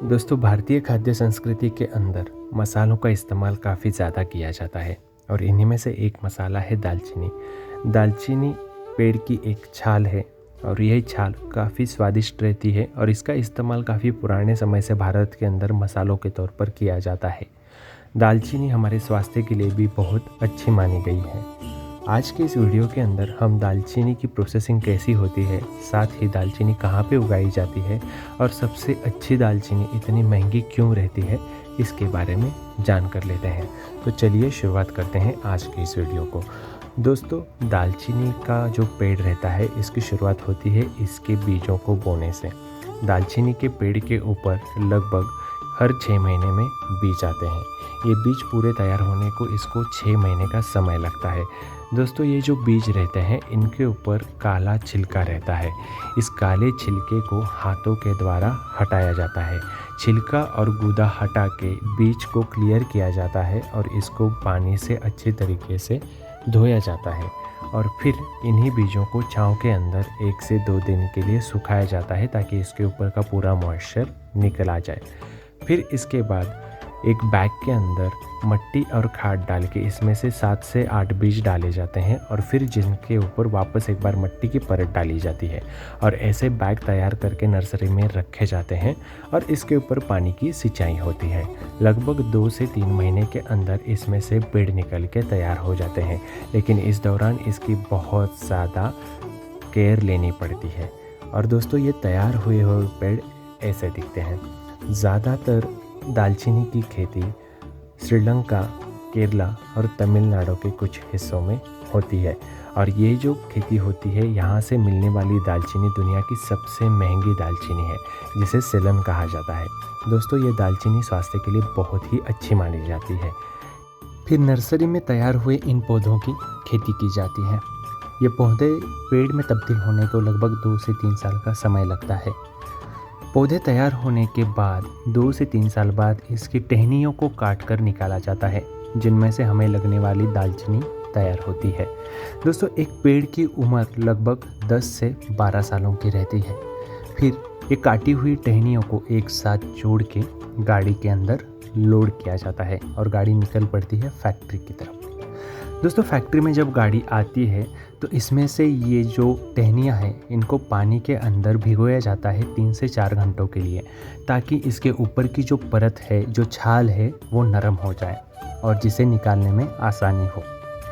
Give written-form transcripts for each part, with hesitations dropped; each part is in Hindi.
दोस्तों, भारतीय खाद्य संस्कृति के अंदर मसालों का इस्तेमाल काफ़ी ज़्यादा किया जाता है और इन्हीं में से एक मसाला है दालचीनी। दालचीनी पेड़ की एक छाल है और यह छाल काफ़ी स्वादिष्ट रहती है और इसका इस्तेमाल काफ़ी पुराने समय से भारत के अंदर मसालों के तौर पर किया जाता है। दालचीनी हमारे स्वास्थ्य के लिए भी बहुत अच्छी मानी गई है। आज के इस वीडियो के अंदर हम दालचीनी की प्रोसेसिंग कैसी होती है, साथ ही दालचीनी कहाँ पे उगाई जाती है और सबसे अच्छी दालचीनी इतनी महंगी क्यों रहती है, इसके बारे में जान कर लेते हैं। तो चलिए शुरुआत करते हैं आज की इस वीडियो को। दोस्तों, दालचीनी का जो पेड़ रहता है इसकी शुरुआत होती है इसके बीजों को बोने से। दालचीनी के पेड़ के ऊपर लगभग हर 6 महीने में बीज आते हैं। ये बीज पूरे तैयार होने को इसको 6 महीने का समय लगता है। दोस्तों, ये जो बीज रहते हैं इनके ऊपर काला छिलका रहता है। इस काले छिलके को हाथों के द्वारा हटाया जाता है। छिलका और गूदा हटा के बीज को क्लियर किया जाता है और इसको पानी से अच्छे तरीके से धोया जाता है और फिर इन्हीं बीजों को छांव के अंदर 1 से 2 दिन के लिए सुखाया जाता है ताकि इसके ऊपर का पूरा मॉइस्चर निकल आ जाए। फिर इसके बाद एक बैग के अंदर मिट्टी और खाद डाल के इसमें से 7 से 8 बीज डाले जाते हैं और फिर जिनके ऊपर वापस एक बार मिट्टी की परत डाली जाती है और ऐसे बैग तैयार करके नर्सरी में रखे जाते हैं और इसके ऊपर पानी की सिंचाई होती है। लगभग 2 से 3 महीने के अंदर इसमें से पेड़ निकल के तैयार हो जाते हैं, लेकिन इस दौरान इसकी बहुत ज़्यादा केयर लेनी पड़ती है। और दोस्तों, ये तैयार हुए पेड़ ऐसे दिखते हैं। ज़्यादातर दालचीनी की खेती श्रीलंका, केरला और तमिलनाडु के कुछ हिस्सों में होती है और ये जो खेती होती है यहाँ से मिलने वाली दालचीनी दुनिया की सबसे महंगी दालचीनी है, जिसे सेलम कहा जाता है। दोस्तों, ये दालचीनी स्वास्थ्य के लिए बहुत ही अच्छी मानी जाती है। फिर नर्सरी में तैयार हुए इन पौधों की खेती की जाती है। ये पौधे पेड़ में तब्दील होने को लगभग 2 से 3 साल का समय लगता है। पौधे तैयार होने के बाद 2 से 3 साल बाद इसकी टहनियों को काट कर निकाला जाता है, जिनमें से हमें लगने वाली दालचीनी तैयार होती है। दोस्तों, एक पेड़ की उम्र लगभग 10 से 12 सालों की रहती है। फिर ये काटी हुई टहनियों को एक साथ जोड़ के गाड़ी के अंदर लोड किया जाता है और गाड़ी निकल पड़ती है फैक्ट्री की तरफ। दोस्तों, फैक्ट्री में जब गाड़ी आती है तो इसमें से ये जो टहनियाँ हैं इनको पानी के अंदर भिगोया जाता है 3 से 4 घंटों के लिए, ताकि इसके ऊपर की जो परत है, जो छाल है, वो नरम हो जाए और जिसे निकालने में आसानी हो।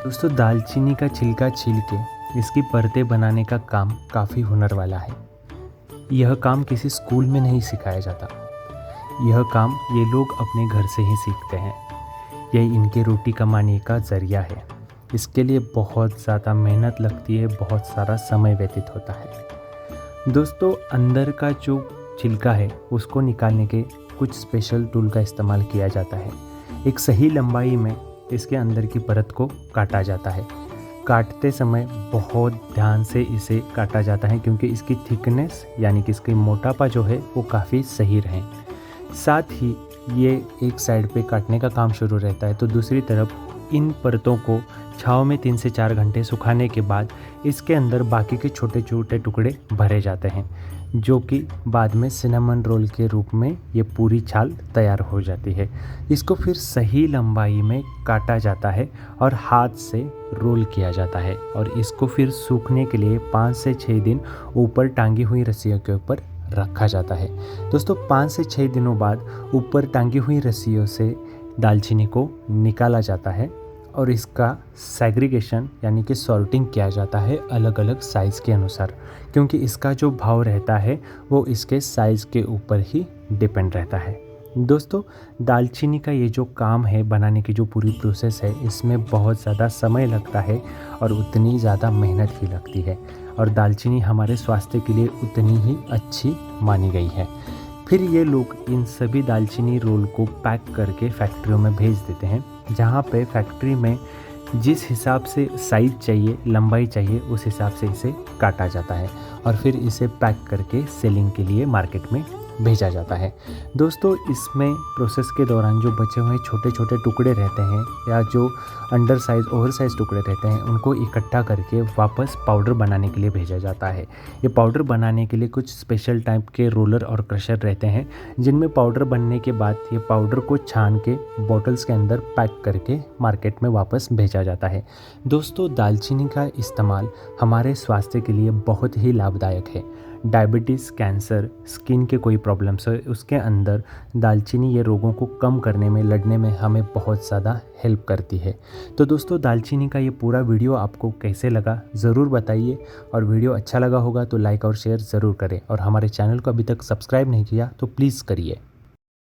दोस्तों, दालचीनी का छिलका छील के इसकी परतें बनाने का काम काफ़ी हुनर वाला है। यह काम किसी स्कूल में नहीं सिखाया जाता। यह काम ये लोग अपने घर से ही सीखते हैं। यह इनके रोटी कमाने का ज़रिया है। इसके लिए बहुत ज़्यादा मेहनत लगती है, बहुत सारा समय व्यतीत होता है। दोस्तों, अंदर का जो छिलका है उसको निकालने के कुछ स्पेशल टूल का इस्तेमाल किया जाता है। एक सही लंबाई में इसके अंदर की परत को काटा जाता है। काटते समय बहुत ध्यान से इसे काटा जाता है क्योंकि इसकी थिकनेस यानी कि इसकी मोटापा जो है वो काफ़ी सही रहे। साथ ही ये एक साइड पे काटने का काम शुरू रहता है तो दूसरी तरफ इन परतों को छांव में 3 से 4 घंटे सुखाने के बाद इसके अंदर बाकी के छोटे छोटे टुकड़े भरे जाते हैं, जो कि बाद में सिनेमन रोल के रूप में ये पूरी छाल तैयार हो जाती है। इसको फिर सही लंबाई में काटा जाता है और हाथ से रोल किया जाता है और इसको फिर सूखने के लिए 5 से 6 दिन ऊपर टांगी हुई रस्सियों के ऊपर रखा जाता है। दोस्तों, 5 से 6 दिनों बाद ऊपर टांगी हुई रस्सियों से दालचीनी को निकाला जाता है और इसका सेग्रीगेशन यानी कि सॉर्टिंग किया जाता है अलग अलग साइज़ के अनुसार, क्योंकि इसका जो भाव रहता है वो इसके साइज़ के ऊपर ही डिपेंड रहता है। दोस्तों, दालचीनी का ये जो काम है, बनाने की जो पूरी प्रोसेस है, इसमें बहुत ज़्यादा समय लगता है और उतनी ज़्यादा मेहनत भी लगती है और दालचीनी हमारे स्वास्थ्य के लिए उतनी ही अच्छी मानी गई है। फिर ये लोग इन सभी दालचीनी रोल को पैक करके फैक्ट्रियों में भेज देते हैं, जहाँ पे फैक्ट्री में जिस हिसाब से साइज़ चाहिए, लंबाई चाहिए, उस हिसाब से इसे काटा जाता है और फिर इसे पैक करके सेलिंग के लिए मार्केट में भेजा जाता है। दोस्तों, इसमें प्रोसेस के दौरान जो बचे हुए छोटे छोटे टुकड़े रहते हैं या जो अंडर साइज़ ओवर साइज़ टुकड़े रहते हैं, उनको इकट्ठा करके वापस पाउडर बनाने के लिए भेजा जाता है। ये पाउडर बनाने के लिए कुछ स्पेशल टाइप के रोलर और क्रशर रहते हैं, जिनमें पाउडर बनने के बाद ये पाउडर को छान के बॉटल्स के अंदर पैक करके मार्केट में वापस भेजा जाता है। दोस्तों, दालचीनी का इस्तेमाल हमारे स्वास्थ्य के लिए बहुत ही लाभदायक है। डायबिटीज़, कैंसर, स्किन के कोई प्रॉब्लम्स है, उसके अंदर दालचीनी ये रोगों को कम करने में, लड़ने में हमें बहुत ज़्यादा हेल्प करती है। तो दोस्तों, दालचीनी का ये पूरा वीडियो आपको कैसे लगा ज़रूर बताइए, और वीडियो अच्छा लगा होगा तो लाइक और शेयर ज़रूर करें, और हमारे चैनल को अभी तक सब्सक्राइब नहीं किया तो प्लीज़ करिए।